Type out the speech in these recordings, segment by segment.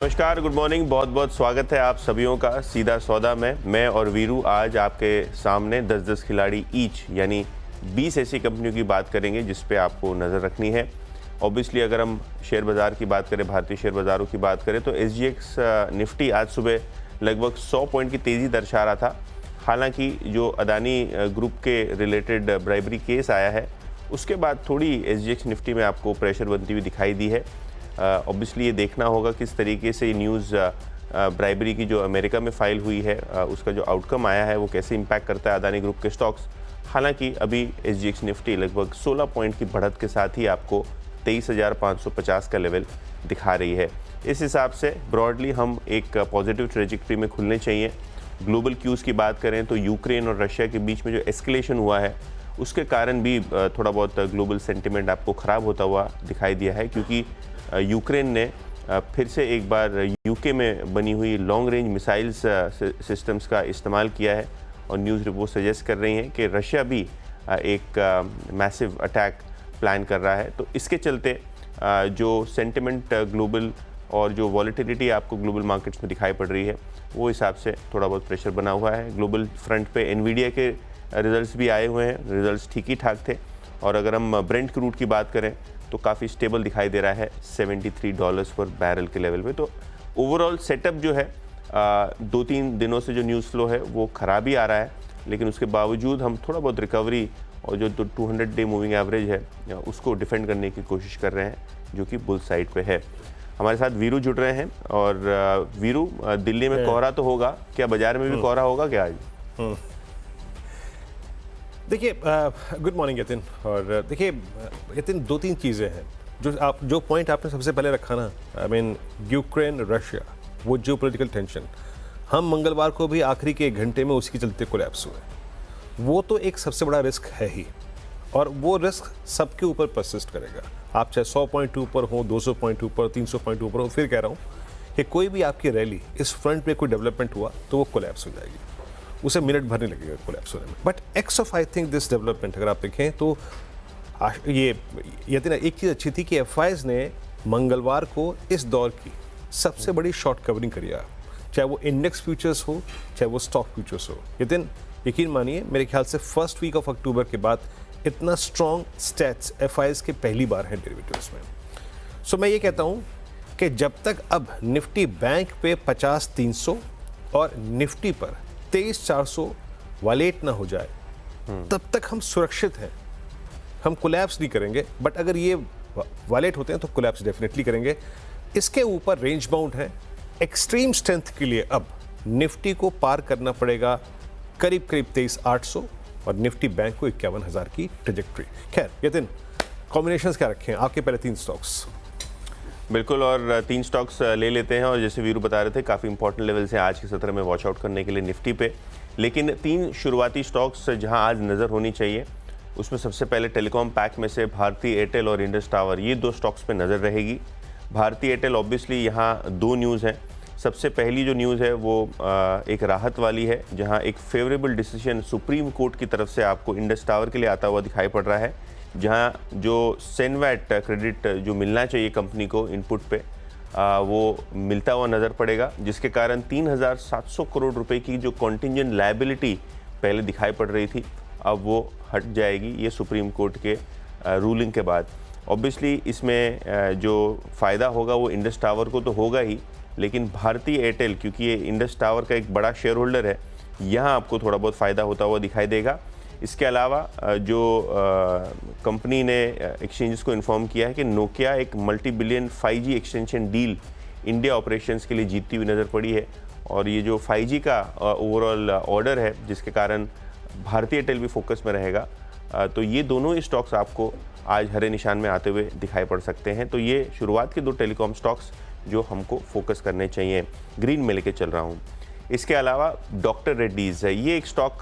नमस्कार, good morning. बहुत बहुत स्वागत है आप सभीयों का सीधा सौदा में। मैं और वीरू आज आपके सामने 10-10 खिलाड़ी ईच यानी 20 ऐसी कंपनियों की बात करेंगे जिस पे आपको नज़र रखनी है। ऑब्वियसली अगर हम शेयर बाज़ार की बात करें, भारतीय शेयर बाज़ारों की बात करें तो SGX निफ्टी आज सुबह लगभग 100 पॉइंट की तेज़ी दर्शा रहा था। हालांकि जो अदानी ग्रुप के रिलेटेड ब्राइबरी केस आया है उसके बाद थोड़ी SGX निफ्टी में आपको प्रेशर बनती हुई दिखाई दी है। ऑब्वियसली ये देखना होगा किस तरीके से न्यूज़ ब्राइबरी की जो अमेरिका में फाइल हुई है उसका जो आउटकम आया है वो कैसे इम्पैक्ट करता है अदानी ग्रुप के स्टॉक्स। हालांकि अभी SGX निफ्टी लगभग 16 पॉइंट की बढ़त के साथ ही आपको 23,550 का लेवल दिखा रही है। इस हिसाब से ब्रॉडली हम एक पॉजिटिव ट्रेजेक्टरी में खुलने चाहिए। ग्लोबल क्यूज़ की बात करें तो यूक्रेन और रशिया के बीच में जो एस्केलेशन हुआ है उसके कारण भी थोड़ा बहुत ग्लोबल सेंटिमेंट आपको ख़राब होता हुआ दिखाई दिया है, क्योंकि यूक्रेन ने फिर से एक बार यूके में बनी हुई लॉन्ग रेंज मिसाइल्स सिस्टम्स का इस्तेमाल किया है और न्यूज़ रिपोर्ट सजेस्ट कर रही हैं कि रशिया भी एक मैसिव अटैक प्लान कर रहा है। तो इसके चलते जो सेंटिमेंट ग्लोबल और जो वॉलेटिलिटी आपको ग्लोबल मार्केट्स में दिखाई पड़ रही है वो हिसाब से थोड़ा बहुत प्रेशर बना हुआ है। ग्लोबल फ्रंट पे एनवीडिया के रिजल्ट्स भी आए हुए हैं, रिजल्ट्स ठीक ही ठाक थे। और अगर हम ब्रेंट क्रूड की बात करें तो काफ़ी स्टेबल दिखाई दे रहा है $73 पर बैरल के लेवल पे। तो ओवरऑल सेटअप जो है 2-3 दिनों से जो न्यूज़ फ्लो है वो ख़राब ही आ रहा है, लेकिन उसके बावजूद हम थोड़ा बहुत रिकवरी और जो 200 डे मूविंग एवरेज है उसको डिफेंड करने की कोशिश कर रहे हैं जो कि बुल साइड पे है। हमारे साथ वीरू जुड़ रहे हैं। और वीरू, दिल्ली में कोहरा तो होगा, क्या बाजार में भी कोहरा होगा क्या आज? देखिए, गुड मॉर्निंग यतिन। और देखिए यतिन, 2-3 चीज़ें हैं जो पॉइंट आपने सबसे पहले रखा ना, आई मीन यूक्रेन रशिया, वो जो पॉलिटिकल टेंशन हम मंगलवार को भी आखिरी के 1 घंटे में उसके चलते कोलैप्स हुए। वो तो एक सबसे बड़ा रिस्क है ही, और वो रिस्क सबके ऊपर परसिस्ट करेगा। आप चाहे 100 पॉइंट ऊपर हो, 200 पॉइंट ऊपर, 300 पॉइंट ऊपर हो, फिर कह रहा हूँ कि कोई भी आपकी रैली इस फ्रंट पे कोई डेवलपमेंट हुआ तो वो कोलैप्स हो जाएगी, उसे मिनट भर नहीं लगेगा कोलैप्स होने में। But x of I think this development अगर आप देखें तो ये एक चीज़ अच्छी थी कि एफआईज ने मंगलवार को इस दौर की सबसे बड़ी शॉर्ट कवरिंग करी है, चाहे वो इंडेक्स फ्यूचर्स हो चाहे वो स्टॉक फ्यूचर्स हो। यकीन मानिए, मेरे ख्याल से फर्स्ट वीक ऑफ अक्टूबर के बाद इतना स्ट्रॉन्ग स्टैट्स एफआईज के पहली बार हैं डेरिवेटिव्स में। सो मैं ये कहता हूँ कि जब तक अब निफ्टी बैंक पे 50,300 और निफ्टी पर 23,400 वालेट ना हो जाए तब तक हम सुरक्षित हैं, हम कोलैप्स नहीं करेंगे। बट अगर ये वालेट होते हैं तो कोलैप्स डेफिनेटली करेंगे। इसके ऊपर रेंज बाउंड है। एक्सट्रीम स्ट्रेंथ के लिए अब निफ्टी को पार करना पड़ेगा करीब 23,800 और निफ्टी बैंक को 51,000 की ट्रेजेक्ट्री। खैर यतिन, कॉम्बिनेशंस क्या रखें आपके पहले 3 स्टॉक्स? बिल्कुल, और 3 स्टॉक्स ले लेते हैं। और जैसे वीरू बता रहे थे काफ़ी इंपॉर्टेंट लेवल्स हैं आज के सत्र में वॉच आउट करने के लिए निफ्टी पे। लेकिन 3 शुरुआती स्टॉक्स जहां आज नज़र होनी चाहिए उसमें सबसे पहले टेलीकॉम पैक में से भारती एयरटेल और इंडस टावर, ये 2 स्टॉक्स पे नज़र रहेगी। भारती एयरटेल ऑब्वियसली यहाँ 2 न्यूज़ हैं। सबसे पहली जो न्यूज़ है वो एक राहत वाली है, जहाँ एक फेवरेबल डिसीजन सुप्रीम कोर्ट की तरफ से आपको इंडस टावर के लिए आता हुआ दिखाई पड़ रहा है, जहां जो सेनवैट क्रेडिट जो मिलना चाहिए कंपनी को इनपुट पे वो मिलता हुआ नज़र पड़ेगा, जिसके कारण 3,700 करोड़ रुपए की जो कॉन्टिंजेंट लायबिलिटी पहले दिखाई पड़ रही थी अब वो हट जाएगी, ये सुप्रीम कोर्ट के रूलिंग के बाद। ऑब्वियसली इसमें जो फ़ायदा होगा वो इंडस टावर को तो होगा ही, लेकिन भारती एयरटेल, क्योंकि ये इंडस टावर का एक बड़ा शेयर होल्डर है, यहाँ आपको थोड़ा बहुत फ़ायदा होता हुआ दिखाई देगा। इसके अलावा जो कंपनी ने एक्सचेंजेस को इन्फॉर्म किया है कि नोकिया एक multi billion 5G extension deal India operations के लिए जीतती हुई नज़र पड़ी है। और ये जो 5G का ओवरऑल ऑर्डर है जिसके कारण भारतीय एयरटेल भी फोकस में रहेगा, तो ये दोनों ही स्टॉक्स आपको आज हरे निशान में आते हुए दिखाई पड़ सकते हैं। तो ये शुरुआत के 2 टेलीकॉम स्टॉक्स जो हमको फोकस करने चाहिए, ग्रीन में लेके चल रहा हूँ। इसके अलावा डॉक्टर रेड्डीज़ है, ये एक स्टॉक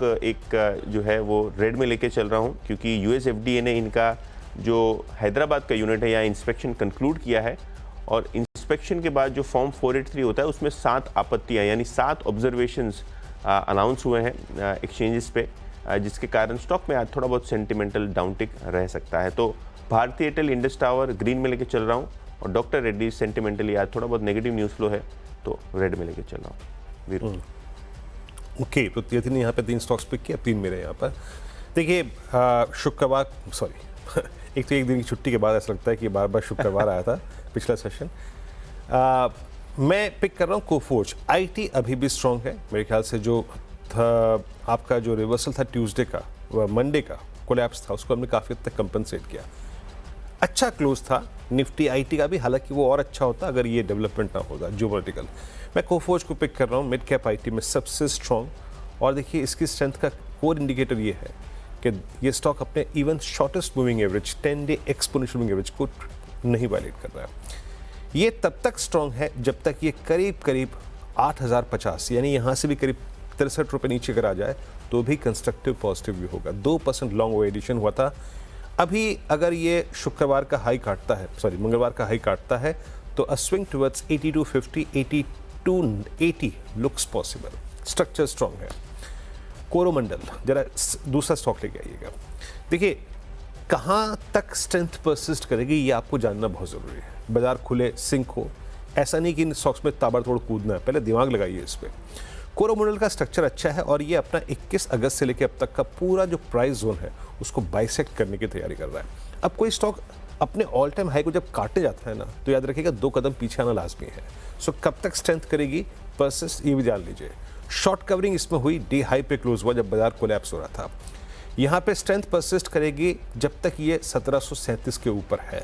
जो है वो रेड में लेके चल रहा हूँ, क्योंकि US FDA ने इनका जो हैदराबाद का यूनिट है यहाँ इंस्पेक्शन कंक्लूड किया है। और इंस्पेक्शन के बाद जो फॉर्म 483 होता है उसमें 7 आपत्तियाँ यानी 7 ऑब्जर्वेशंस अनाउंस हुए हैं एक्सचेंजेस पे, जिसके कारण स्टॉक में आज थोड़ा बहुत सेंटिमेंटल डाउनटिक रह सकता है। तो भारती एयरटेल, इंडस टावर ग्रीन में लेके चल रहा हूँ और डॉक्टर रेड्डी सेंटिमेंटली आज थोड़ा बहुत नेगेटिव न्यूज़ फ्लो है, तो रेड में लेके चल रहा हूँ वीरू। ओके, तो ये नहीं, यहाँ पे 3 स्टॉक्स पिक किया, 3 मेरे यहाँ पर। देखिए शुक्रवार, सॉरी एक तो एक दिन की छुट्टी के बाद ऐसा लगता है कि बार बार शुक्रवार आया था पिछला सेशन। मैं पिक कर रहा हूँ कोफोर्ज। आईटी अभी भी स्ट्रांग है मेरे ख्याल से। जो था आपका जो रिवर्सल था ट्यूसडे का, मंडे का कोलैप्स था, उसको हमने काफ़ी हद तक कंपनसेट किया। अच्छा क्लोज था निफ्टी आईटी का भी, हालांकि वो और अच्छा होता अगर ये डेवलपमेंट ना होता जियोपॉलिटिकल। मैं कोफोर्ज को पिक कर रहा हूँ, मिड कैप आईटी में सबसे स्ट्रांग। और देखिए इसकी स्ट्रेंथ का कोर इंडिकेटर ये है कि ये स्टॉक अपने even shortest moving average 10 day exponential moving average को नहीं वायलेट कर रहा है। ये तब तक स्ट्रांग है जब तक ये करीब करीब 8050 यानी यहाँ से भी करीब 63 रुपये नीचे अगर आ जाए तो भी कंस्ट्रक्टिव पॉजिटिव भी होगा। 2% लॉन्ग वो एडिशन हुआ था। अभी अगर ये शुक्रवार का हाई काटता है, सॉरी मंगलवार का हाई काटता है, तो अ swing towards 8250 8280 looks possible. Structure strong है। कोरोमंडल जरा दूसरा स्टॉक लेके आइएगा। देखिए कहाँ तक स्ट्रेंथ परसिस्ट करेगी ये आपको जानना बहुत ज़रूरी है। बाजार खुले सिंक हो, ऐसा नहीं कि इन स्टॉक्स में ताबड़तोड़ कूदना है, पहले दिमाग लगाइए इस पर। कोरोमंडल का स्ट्रक्चर अच्छा है और ये अपना 21 अगस्त से लेकर अब तक का पूरा जो प्राइस जोन है उसको बाइसेक्ट करने की तैयारी कर रहा है। अब कोई स्टॉक अपने ऑल टाइम हाई को जब काटे जाता है ना, तो याद रखिएगा 2 कदम पीछे आना लाजमी है। सो कब तक स्ट्रेंथ करेगी परसिस्ट ये भी जान लीजिए। शॉर्ट कवरिंग इसमें हुई, डे हाई पे क्लोज हुआ जब बाजार कोलैप्स हो रहा था। यहाँ पे स्ट्रेंथ परसिस्ट करेगी जब तक ये 1737 के ऊपर है,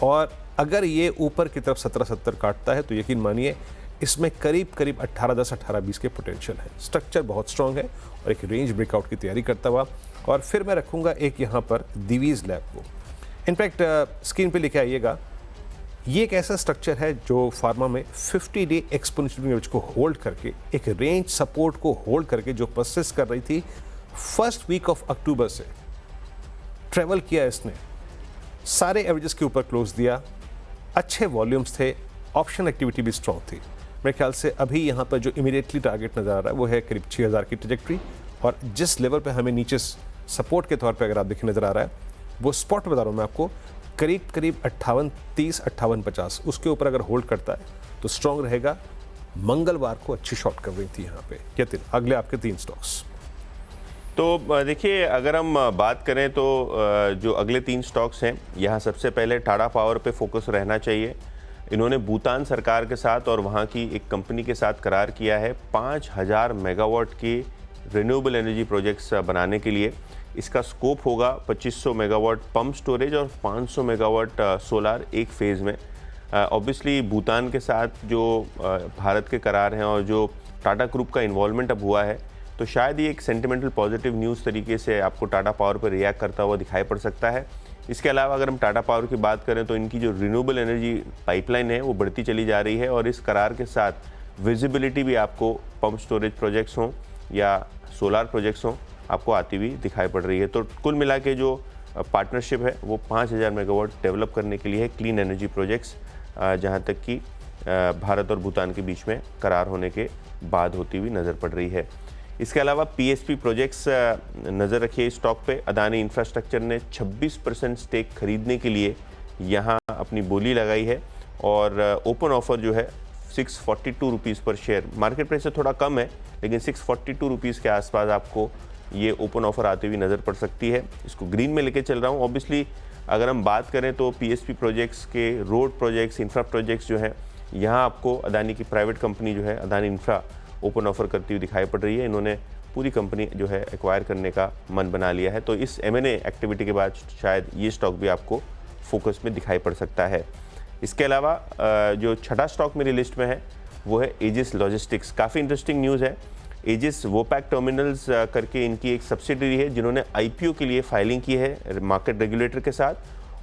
और अगर ये ऊपर की तरफ 1770 काटता है तो यकीन मानिए इसमें करीब करीब 1810 1820 के पोटेंशियल है। स्ट्रक्चर बहुत स्ट्रांग है और एक रेंज ब्रेकआउट की तैयारी करता हुआ। और फिर मैं रखूंगा एक यहाँ पर दिवीज लैब को। इनफैक्ट स्क्रीन पे लेके आइएगा, ये एक ऐसा स्ट्रक्चर है जो फार्मा में 50 डे एक्सपोनेंशियल मूविंग एवरेज को होल्ड करके, एक रेंज सपोर्ट को होल्ड करके जो परसिस्ट कर रही थी फर्स्ट वीक ऑफ अक्टूबर से, ट्रेवल किया इसने, सारे एवरेजेस के ऊपर क्लोज दिया, अच्छे वॉल्यूम्स थे, ऑप्शन एक्टिविटी भी स्ट्रांग थी। मेरे ख्याल से अभी यहाँ पर जो इमीडिएटली टारगेट नज़र आ रहा है वो है करीब 6000 की ट्रैजेक्टरी, और जिस लेवल पे हमें नीचे सपोर्ट के तौर पे अगर आप देखें नज़र आ रहा है, वो स्पॉट बता रहा हूँ मैं आपको, करीब करीब 5830 5850 उसके ऊपर अगर होल्ड करता है तो स्ट्रांग रहेगा। मंगलवार को अच्छी शॉर्ट कवरिंग थी यहाँ पे। कहते अगले आपके 3 स्टॉक्स। तो देखिए अगर हम बात करें तो जो अगले 3 स्टॉक्स हैं, यहाँ सबसे पहले टाटा पावर पे फोकस रहना चाहिए। इन्होंने भूटान सरकार के साथ और वहाँ की एक कंपनी के साथ करार किया है 5000 मेगावाट की रिन्यूएबल एनर्जी प्रोजेक्ट्स बनाने के लिए। इसका स्कोप होगा 2500 मेगावाट पंप स्टोरेज और 500 मेगावाट सोलार एक फेज़ में। ऑब्वियसली भूटान के साथ जो भारत के करार हैं और जो टाटा ग्रुप का इन्वॉल्वमेंट अब हुआ है, तो शायद ये एक सेंटिमेंटल पॉजिटिव न्यूज़ तरीके से आपको टाटा पावर पर रिएक्ट करता हुआ दिखाई पड़ सकता है। इसके अलावा अगर हम टाटा पावर की बात करें तो इनकी जो रिन्यूएबल एनर्जी पाइपलाइन है वो बढ़ती चली जा रही है, और इस करार के साथ विजिबिलिटी भी आपको पंप स्टोरेज प्रोजेक्ट्स हों या सोलार प्रोजेक्ट्स हों आपको आती हुई दिखाई पड़ रही है। तो कुल मिला के जो पार्टनरशिप है वो 5000 मेगावाट डेवलप करने के लिए है, क्लीन एनर्जी प्रोजेक्ट्स, जहाँ तक कि भारत और भूटान के बीच में करार होने के बाद होती हुई नज़र पड़ रही है। इसके अलावा पीएसपी प्रोजेक्ट्स नज़र रखिए इस स्टॉक पे। अदानी इंफ्रास्ट्रक्चर ने 26% स्टेक खरीदने के लिए यहाँ अपनी बोली लगाई है, और ओपन ऑफर जो है 642 रुपीज़ पर शेयर, मार्केट प्राइस से थोड़ा कम है लेकिन 642 रुपीज़ के आसपास आपको ये ओपन ऑफर आती हुई नज़र पड़ सकती है। इसको ग्रीन में लेके चल रहा हूँ। ऑब्वियसली अगर हम बात करें तो पीएसपी प्रोजेक्ट्स के रोड प्रोजेक्ट्स, इंफ्रा प्रोजेक्ट्स जो हैं, यहाँ आपको अदानी की प्राइवेट कंपनी जो है अदानी इंफ्रा ओपन ऑफर करती हुई दिखाई पड़ रही है। इन्होंने पूरी कंपनी जो है एक्वायर करने का मन बना लिया है, तो इस M&A एक्टिविटी के बाद शायद ये स्टॉक भी आपको फोकस में दिखाई पड़ सकता है। इसके अलावा जो छठा स्टॉक मेरी लिस्ट में है वो है एजिस लॉजिस्टिक्स। काफ़ी इंटरेस्टिंग न्यूज़ है। एजिस वोपैक टर्मिनल्स करके इनकी एक सब्सिडरी है जिन्होंने IPO के लिए फाइलिंग की है मार्केट रेगुलेटर के साथ,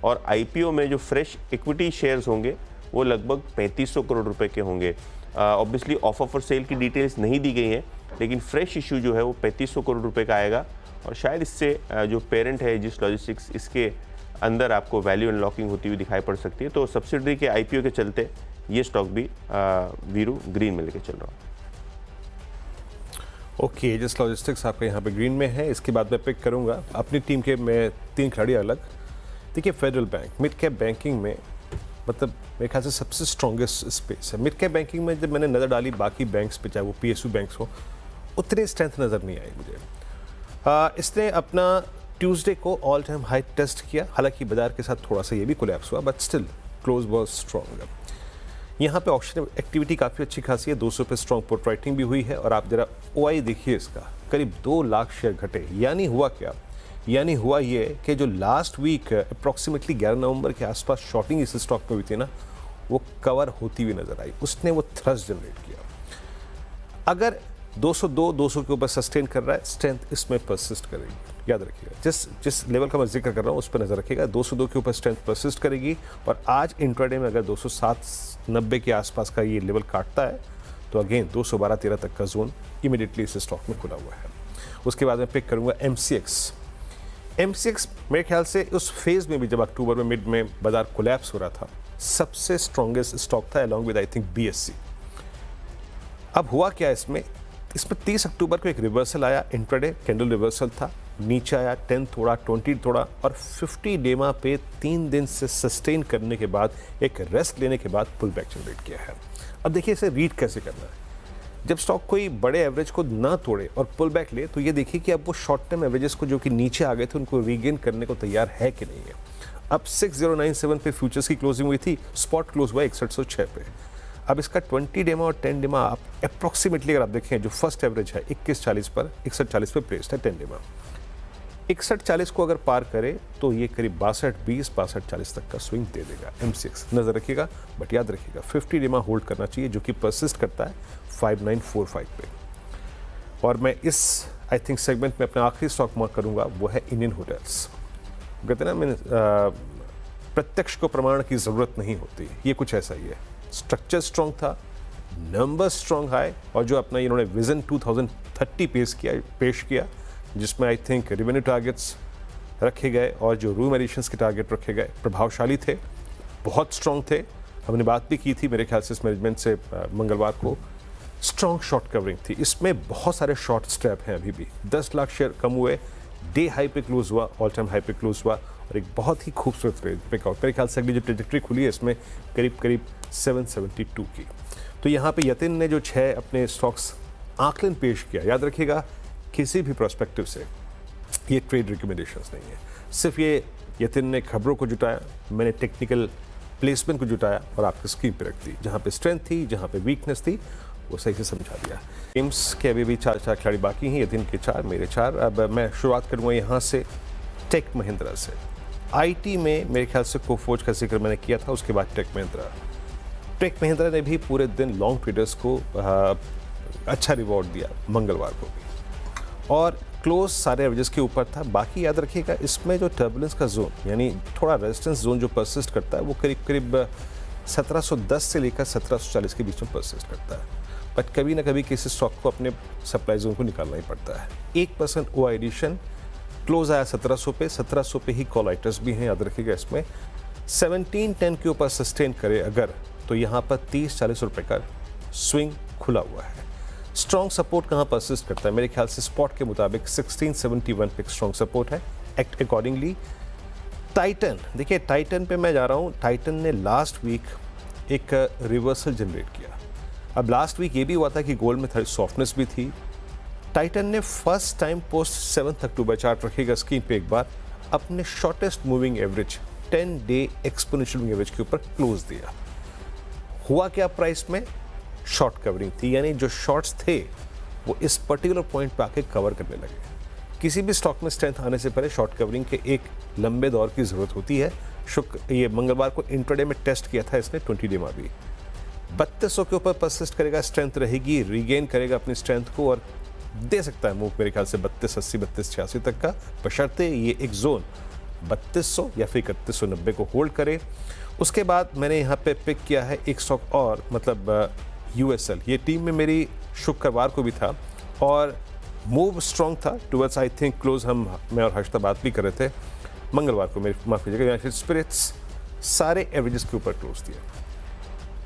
और IPO में जो फ्रेश इक्विटी शेयर्स होंगे वो लगभग 3500 करोड़ रुपए के होंगे। ऑब्वियसली ऑफर फॉर सेल की डिटेल्स नहीं दी गई हैं, लेकिन फ्रेश इशू जो है वो 3500 करोड़ रुपए का आएगा, और शायद इससे जो पेरेंट है एजिस लॉजिस्टिक्स, इसके अंदर आपको वैल्यू अनलॉकिंग होती हुई दिखाई पड़ सकती है। तो सब्सिडरी के IPO के चलते ये स्टॉक भी वीरू ग्रीन में लेके चल रहा हूँ। ओके, एजिस लॉजिस्टिक्स आपका यहाँ पे ग्रीन में है। इसके बाद मैं पिक करूँगा अपनी टीम के मैं 3 खिलाड़ी अलग। देखिए federal bank mid cap banking में मतलब मेरे ख्याल से सबसे स्ट्रॉन्गेस्ट स्पेस है। मिड कैप बैंकिंग में जब मैंने नज़र डाली बाकी बैंक्स पे, चाहे वो PSU बैंक्स हो, उतनी स्ट्रेंथ नज़र नहीं आई मुझे। इसने अपना ट्यूसडे को ऑल टाइम हाई टेस्ट किया, हालांकि बाजार के साथ थोड़ा सा ये भी कोलैप्स हुआ, but still close was strong. यहाँ पे ऑक्शन एक्टिविटी काफ़ी अच्छी खासी है, 200 पे स्ट्रॉन्ग पुट राइटिंग भी हुई है। और आप जरा OI देखिए, इसका करीब 2 लाख शेयर घटे। यानी हुआ क्या? यानी हुआ ये कि जो लास्ट वीक अप्रॉक्सीमेटली 11 नवंबर के आसपास शॉर्टिंग इस स्टॉक पे हुई थी ना, वो कवर होती हुई नजर आई, उसने वो थ्रस्ट जनरेट किया। अगर 202-200 के ऊपर सस्टेन कर रहा है, स्ट्रेंथ इसमें परसिस्ट करेगी। याद रखिएगा, जिस लेवल का मैं जिक्र कर रहा हूँ उस पर नजर रखिएगा। 202 के ऊपर स्ट्रेंथ परसिस्ट करेगी, और आज इंट्राडे में अगर 207-90 के आसपास का ये लेवल काटता है तो अगेन 212-13 तक का जोन इमीडिएटली इस स्टॉक में खुला हुआ है। उसके बाद मैं पिक करूंगा MCX मेरे ख्याल से उस फेज में भी, जब अक्टूबर में मिड में बाजार कोलैप्स हो रहा था, सबसे स्ट्रॉन्गेस्ट स्टॉक था, along with I think BSE। अब हुआ क्या इसमें 30 अक्टूबर को एक रिवर्सल आया, इंट्राडे कैंडल रिवर्सल था, नीचे आया, 10 तोड़ा, 20 तोड़ा, और 50 डेमा पे 3 दिन से सस्टेन करने के बाद, एक रेस्ट लेने के बाद पुल बैक जनरेट किया है। अब देखिए इसे रीड कैसे करना है। जब स्टॉक कोई बड़े एवरेज को ना तोड़े और पुल बैक ले, तो ये देखिए कि अब वो शॉर्ट टर्म एवरेजेस को जो कि नीचे आ गए थे, उनको रीगेन करने को तैयार है कि नहीं है। अब 6097 पे फ्यूचर्स की क्लोजिंग हुई थी, स्पॉट क्लोज हुआ 6106 पे। अब इसका 20 डेमा और 10 डेमा आप अप्रॉक्सीमेटली अगर आप देखें, जो फर्स्ट एवरेज है 6140 पर, 6140 पे प्लेस्ड है 10 डेमा। 6140 को अगर पार करे तो ये करीब 62-20, 62-40 तक का स्विंग दे देगा MCX, नजर रखिएगा। बट याद रखिएगा 50 डेमा होल्ड करना चाहिए, जो कि परसिस्ट करता है 5945 पे। और मैं इस आई थिंक सेगमेंट में अपना आखिरी स्टॉक मार्क करूंगा, वो है इंडियन होटल्स। कहते हैं ना, मैंने प्रत्यक्ष को प्रमाण की जरूरत नहीं होती, ये कुछ ऐसा ही है। स्ट्रक्चर स्ट्रॉन्ग था, नंबर स्ट्रॉन्ग हाई, और जो अपना इन्होंने विजन 2030 पेश किया, जिसमें आई थिंक रेवेन्यू टारगेट्स रखे गए और जो रूम एडिशंस के टारगेट रखे गए प्रभावशाली थे, बहुत स्ट्रॉन्ग थे। हमने बात भी की थी मेरे ख्याल से इस मैनेजमेंट से मंगलवार को। स्ट्रॉन्ग शॉर्ट कवरिंग थी, इसमें बहुत सारे शॉर्ट स्ट्रैप हैं अभी भी। 10 लाख शेयर कम हुए, डे हाई पे क्लोज हुआ, ऑल टाइम हाई पे क्लोज हुआ, और एक बहुत ही खूबसूरत ब्रेकआउट। मेरे ख्याल से अगली जो ट्रेजेक्ट्री खुली है इसमें करीब 772 की। तो यहाँ पे यतिन ने जो 6 अपने स्टॉक्स आकलन पेश किया, याद रखिएगा किसी भी प्रोस्पेक्टिव से ये ट्रेड रिकमेंडेशंस नहीं है, सिर्फ ये यतिन ने खबरों को जुटाया, मैंने टेक्निकल प्लेसमेंट को जुटाया और आपकी स्क्रीन पे रख दी। जहाँ पे स्ट्रेंथ थी, जहाँ पे वीकनेस थी, वो सही से समझा दिया। गेम्स के अभी भी 4 खिलाड़ी बाकी हैं, यतिन के 4, मेरे 4। अब मैं शुरुआत करूँगा यहाँ से टेक महिंद्रा से। IT में मेरे ख्याल से कोफोज का जिक्र मैंने किया था, उसके बाद टेक महिंद्रा ने भी पूरे दिन लॉन्ग ट्रेडर्स को अच्छा रिवॉर्ड दिया मंगलवार को भी, और क्लोज सारे एवरेजेस के ऊपर था। बाकी याद रखिएगा इसमें जो टर्बुलेंस का जोन, यानी थोड़ा रेजिस्टेंस जोन जो परसिस्ट करता है, वो करीब 1710 से लेकर 1740 के बीच में परसिस्ट करता है। बट कभी ना कभी किसी स्टॉक को अपने सप्लाई जोन को निकालना ही पड़ता है। 1% OI एडिशन, क्लोज आया 1700 पे, 1700 पे ही कॉल राइटर्स भी हैं, याद रखिएगा इसमें। 1710 के ऊपर सस्टेन करे अगर, तो यहाँ पर 30-40 रुपये का स्विंग खुला हुआ है। स्ट्रॉन्ग सपोर्ट कहाँ परसिस्ट करता है? मेरे ख्याल से स्पॉट के मुताबिक 1671 पे स्ट्रॉन्ग सपोर्ट है। Act accordingly. टाइटन, देखिए टाइटन पे मैं जा रहा हूँ। टाइटन ने लास्ट वीक एक रिवर्सल जनरेट किया। अब लास्ट वीक ये भी हुआ था कि गोल्ड में थोड़ी सॉफ्टनेस भी थी। टाइटन ने फर्स्ट टाइम पोस्ट 7 अक्टूबर, चार्ट रखिएगा स्क्रीन पे एक बार, अपने shortest moving average 10 day exponential moving average के ऊपर क्लोज दिया। हुआ क्या? प्राइस में शॉर्ट कवरिंग थी, यानी जो शॉर्ट्स थे वो इस पर्टिकुलर पॉइंट पे आके कवर करने लगे। किसी भी स्टॉक में स्ट्रेंथ आने से पहले शॉर्ट कवरिंग के एक लंबे दौर की जरूरत होती है। ये मंगलवार को इंट्राडे में टेस्ट किया था इसने 20 डे में भी। 3200 के ऊपर परसिस्ट करेगा, स्ट्रेंथ रहेगी, रीगेन करेगा अपनी स्ट्रेंथ को और दे सकता है मूव मेरे ख्याल से 3280, 3286 तक का, बशर्ते ये एक जोन 3200 या फिर 3190 को होल्ड करे। उसके बाद मैंने यहाँ पे पिक किया है एक स्टॉक और, मतलब USL। ये टीम में मेरी शुक्रवार को भी था और मूव स्ट्रॉन्ग था टुवर्ड्स आई थिंक क्लोज। मैं और हर्षता बात भी कर रहे थे मंगलवार को, मेरी माफ कीजिएगा, यूनाइटेड स्पिरिट्स सारे एवरेजेस के ऊपर क्लोज दिया।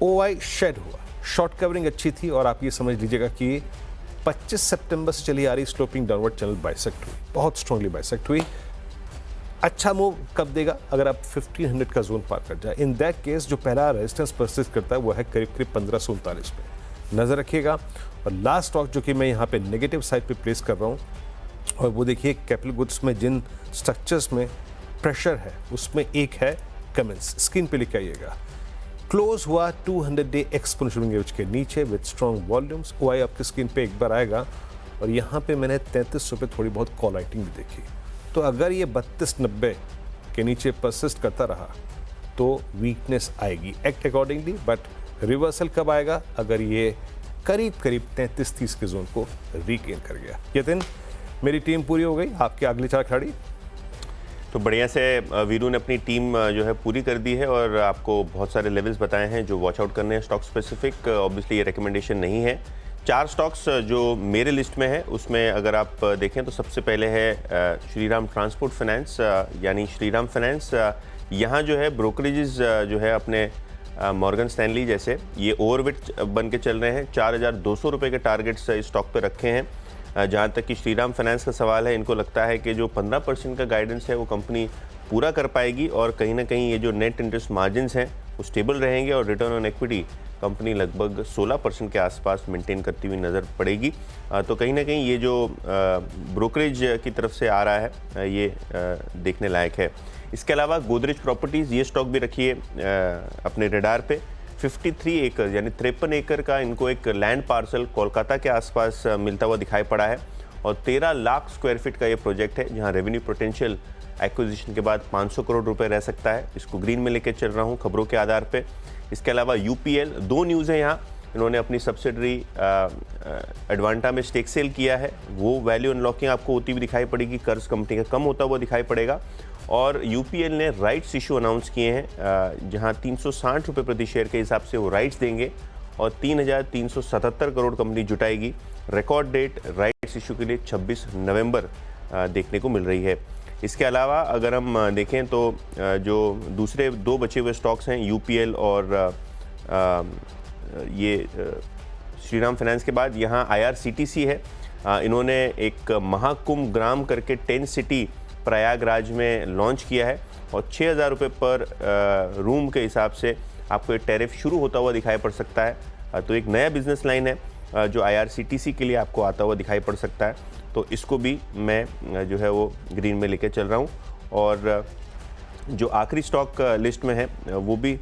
OI शेड हुआ, शॉर्ट कवरिंग अच्छी थी और आप ये समझ लीजिएगा कि 25 सितंबर से चली आ रही स्लोपिंग डाउनवर्ड चैनल बाइसेक्ट हुई, बहुत स्ट्रांगली बाइसेक्ट हुई। अच्छा मूव कब देगा? अगर आप 1500 का जोन पार कर जाए। इन दैट केस जो पहला रेजिस्टेंस परसिस्ट करता है वो है करीब करीब 1539 पे, नज़र रखिएगा। और लास्ट स्टॉक जो कि मैं यहाँ पे नेगेटिव साइड पे प्लेस कर रहा हूँ, और वो देखिए कैपिटल गुड्स में जिन स्ट्रक्चर्स में प्रेशर है उसमें एक है कमेंस, स्क्रीन पे लिख आइएगा। क्लोज हुआ 200 डे एक्सपोनेंशियल मूविंग एवरेज के नीचे विद स्ट्रॉन्ग वॉल्यूम्स। ओआई आपकी स्क्रीन पे एक बार आएगा, और यहाँ पे मैंने 3300 पे थोड़ी बहुत कॉल राइटिंग भी देखी। तो अगर ये 3290 के नीचे परसिस्ट करता रहा तो वीकनेस आएगी, एक्ट अकॉर्डिंगली। बट रिवर्सल कब आएगा? अगर ये करीब करीब 3330 के जोन को रीगेन कर गया। यतिन, मेरी टीम पूरी हो गई, आपके अगले 4 खिलाड़ी। तो बढ़िया से वीरू ने अपनी टीम जो है पूरी कर दी है, और आपको बहुत सारे लेवल्स बताए हैं जो वॉच आउट करने हैं स्टॉक स्पेसिफिक। ऑब्वियसली ये रिकमेंडेशन नहीं है। 4 स्टॉक्स जो मेरे लिस्ट में है उसमें अगर आप देखें तो सबसे पहले है श्रीराम ट्रांसपोर्ट फाइनेंस, यानी श्रीराम फाइनेंस। यहाँ जो है ब्रोकरेजेस जो है अपने मॉर्गन स्टैनली जैसे ये ओवरवेट बन के चल रहे हैं। 4200 रुपये के टारगेट्स इस स्टॉक पे रखे हैं। जहाँ तक कि श्रीराम फाइनेंस का सवाल है, इनको लगता है कि जो 15% का गाइडेंस है वो कंपनी पूरा कर पाएगी, और कहीं ना कहीं ये जो नेट इंटरेस्ट मार्जिन्स हैं वो स्टेबल रहेंगे, और रिटर्न ऑन इक्विटी कंपनी लगभग 16% के आसपास मेंटेन करती हुई नज़र पड़ेगी। तो कहीं ना कहीं ये जो ब्रोकरेज की तरफ से आ रहा है ये देखने लायक है। इसके अलावा गोदरेज प्रॉपर्टीज़, ये स्टॉक भी रखिए अपने रेडार पे। 53 एकड़ यानी 53 एकड़ का इनको एक लैंड पार्सल कोलकाता के आसपास मिलता हुआ दिखाई पड़ा है, और 13 लाख स्क्वायर फीट का ये प्रोजेक्ट है, जहां रेवेन्यू पोटेंशियल एक्विजिशन के बाद 500 करोड़ रुपए रह सकता है। इसको ग्रीन में लेकर चल रहा हूं खबरों के आधार पे। इसके अलावा यूपीएल, 2 न्यूज़ है यहाँ। इन्होंने अपनी सब्सिडरी एडवांटा में स्टेक सेल किया है, वो वैल्यू अनलॉकिंग आपको होती हुई दिखाई पड़ेगी, कर्ज कंपनी का कम होता हुआ दिखाई पड़ेगा। और यूपीएल ने राइट्स इशू अनाउंस किए हैं, जहां 360 रुपये प्रति शेयर के हिसाब से वो राइट्स देंगे, और 3377 करोड़ कंपनी जुटाएगी। रिकॉर्ड डेट राइट्स इशू के लिए 26 नवंबर देखने को मिल रही है। इसके अलावा अगर हम देखें तो जो दूसरे 2 बचे हुए स्टॉक्स हैं यूपीएल और ये श्रीराम फाइनेंस के बाद यहाँ आईआरसीटीसी है। इन्होंने एक महाकुंभ ग्राम करके 10 सिटी प्रयागराज में लॉन्च किया है, और 6000 रुपये पर रूम के हिसाब से आपको ये टैरिफ शुरू होता हुआ दिखाई पड़ सकता है। तो एक नया बिजनेस लाइन है जो आईआरसीटीसी के लिए आपको आता हुआ दिखाई पड़ सकता है। तो इसको भी मैं जो है वो ग्रीन में लेके चल रहा हूँ। और जो आखिरी स्टॉक लिस्ट में है वो भी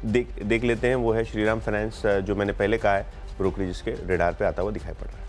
देख लेते हैं, वो है श्रीराम फाइनेंस, जो मैंने पहले कहा है ब्रोकरेज के रेडार पे आता हुआ दिखाई पड़ रहा है।